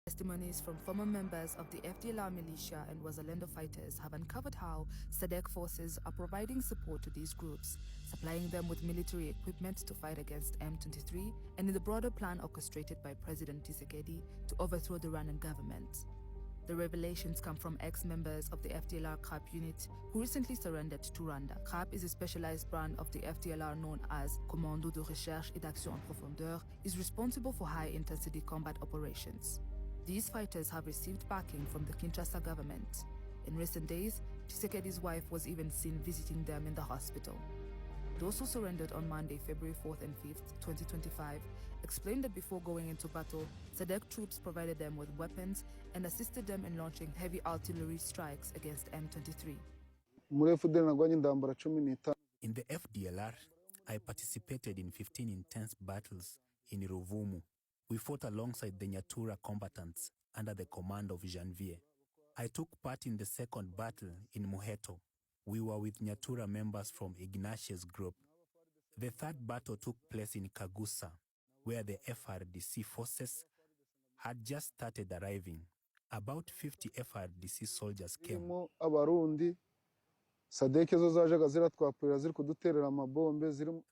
Testimonies from former members of the Fdlr militia and Wazalendo fighters have uncovered how Sadc forces are providing support to these groups, supplying them with military equipment to fight against M23 and in the broader plan orchestrated by President Tshisekedi to overthrow the Rwandan government. The revelations come from ex-members of the Fdlr CAP unit who recently surrendered to Rwanda. CAP is a specialized brand of the Fdlr known as Commando de Recherche et d'Action en Profondeur, is responsible for high-intensity combat operations. These fighters have received backing from the Kinshasa government. In recent days, Tshisekedi's wife was even seen visiting them in the hospital. Those who surrendered on Monday, February 4th and 5th, 2025, explained that before going into battle, Sadc troops provided them with weapons and assisted them in launching heavy artillery strikes against M23. In the Fdlr, I participated in 15 intense battles in Ruvumu. We fought alongside the Nyatura combatants under the command of Janvier. I took part in the second battle in Muheto. We were with Nyatura members from Ignatius group. The third battle took place in Kagusa, where the FRDC forces had just started arriving. About 50 FRDC soldiers came.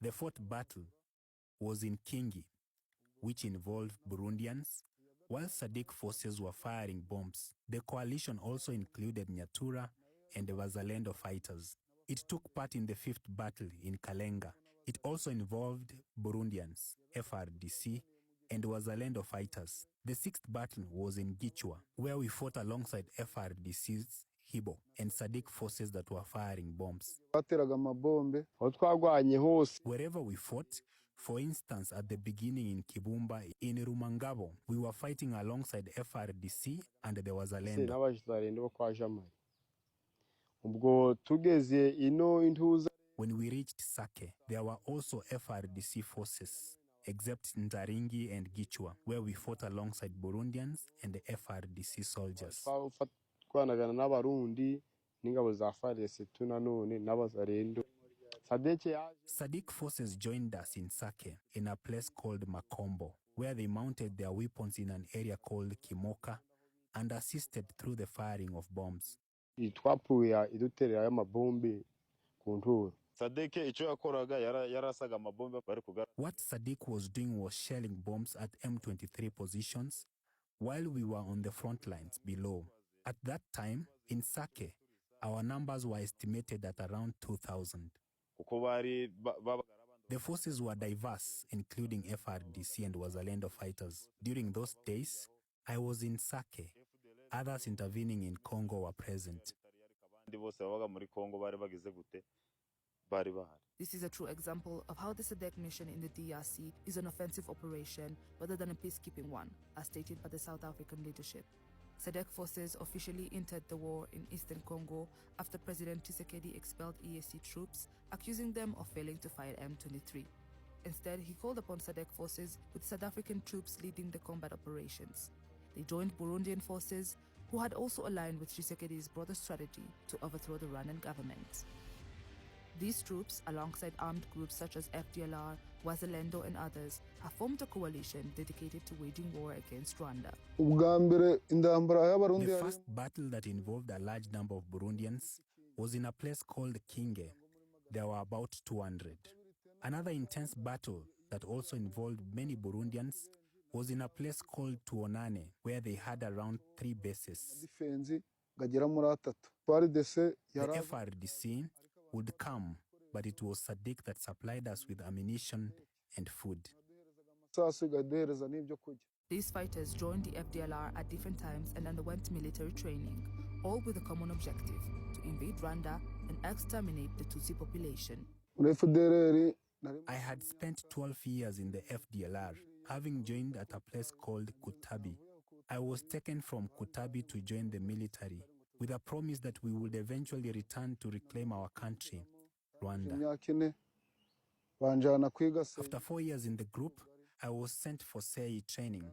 The fourth battle was in Kingi, which involved Burundians, while Sadc forces were firing bombs. The coalition also included Nyatura and the Wazalendo fighters. It took part in the fifth battle in Kalenga. It also involved Burundians, FRDC, and Wazalendo fighters. The sixth battle was in Gichwa, where we fought alongside FRDC's Hibo and Sadc forces that were firing bombs. Wherever we fought, for instance, at the beginning in Kibumba, in Rumangabo, we were fighting alongside FRDC and the Wazalendo. When we reached Sake, there were also FRDC forces, except Nzaringi and Gichwa, where we fought alongside Burundians and the FRDC soldiers. Sadc forces joined us in Sake, in a place called Makombo, where they mounted their weapons in an area called Kimoka and assisted through the firing of bombs. What Sadc was doing was shelling bombs at M23 positions while we were on the front lines below. At that time, in Sake, our numbers were estimated at around 2,000. The forces were diverse, including FRDC and Wazalendo fighters. During those days, I was in Sake. Others intervening in Congo were present. This is a true example of how the Sadc mission in the DRC is an offensive operation rather than a peacekeeping one, as stated by the South African leadership. Sadc forces officially entered the war in eastern Congo after President Tshisekedi expelled EAC troops, accusing them of failing to fight M23. Instead, he called upon Sadc forces, with South African troops leading the combat operations. They joined Burundian forces, who had also aligned with Tshisekedi's broader strategy to overthrow the Rwandan government. These troops, alongside armed groups such as Fdlr, Wazalendo and others, have formed a coalition dedicated to waging war against Rwanda. The first battle that involved a large number of Burundians was in a place called Kinge. There were about 200. Another intense battle that also involved many Burundians was in a place called Tuonane, where they had around 3 bases. The FRDC would come, but it was Sadc that supplied us with ammunition and food. These fighters joined the Fdlr at different times and underwent military training, all with a common objective: to invade Rwanda and exterminate the Tutsi population. I had spent 12 years in the Fdlr, having joined at a place called Kutabi. I was taken from Kutabi to join the military, with a promise that we would eventually return to reclaim our country, Rwanda. After 4 years in the group, I was sent for SEI training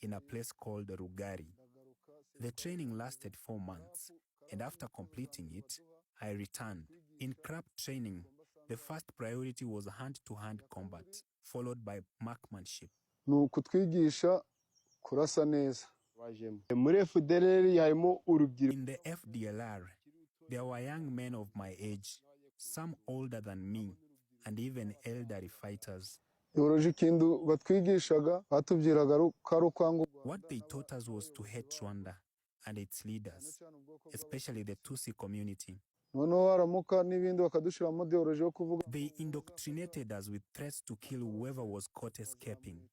in a place called Rugari. The training lasted 4 months, and after completing it, I returned. In CRAP training, the first priority was hand-to-hand combat, followed by marksmanship. In the FDLR, there were young men of my age, some older than me, and even elderly fighters. What they taught us was to hate Rwanda and its leaders, especially the Tutsi community. They indoctrinated us with threats to kill whoever was caught escaping.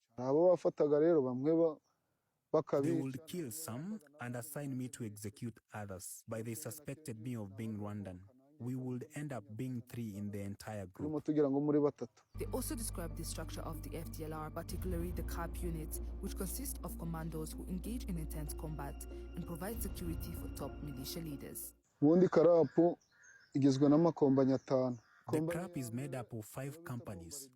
They would kill some and assign me to execute others, but they suspected me of being Rwandan. We would end up being 3 in the entire group. They also described the structure of the FDLR, particularly the CAP unit, which consists of commandos who engage in intense combat and provide security for top militia leaders. The CRAP is made up of 5 companies.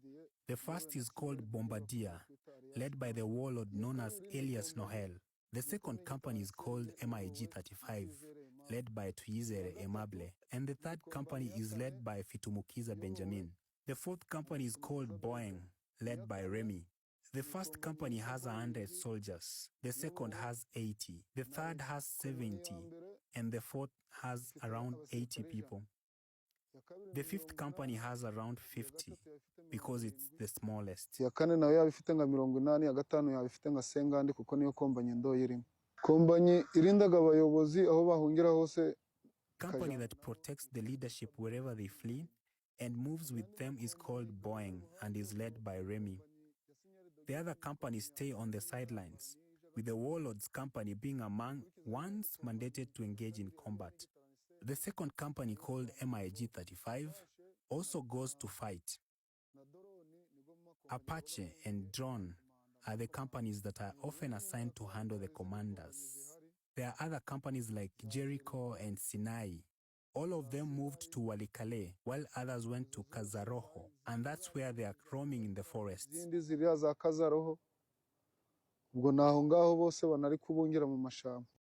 The first is called Bombardier, led by the warlord known as Elias Noel. The second company is called MIG-35, led by Tuyizere Aimable, and the third company is led by Fitumukiza Benjamin. The fourth company is called Boeing, led by Remy. The first company has 100 soldiers, the second has 80, the third has 70, and the fourth has around 80 people. The fifth company has around 50 because it's the smallest. Company that protects the leadership wherever they flee and moves with them is called Boeing and is led by Remy. The other companies stay on the sidelines, with the warlord's company being among ones mandated to engage in combat. The second company, called MIG-35, also goes to fight. Apache and Drone are the companies that are often assigned to handle the commanders. There are other companies like Jericho and Sinai. All of them moved to Walikale, while others went to Kazaroho, and that's where they are roaming in the forests.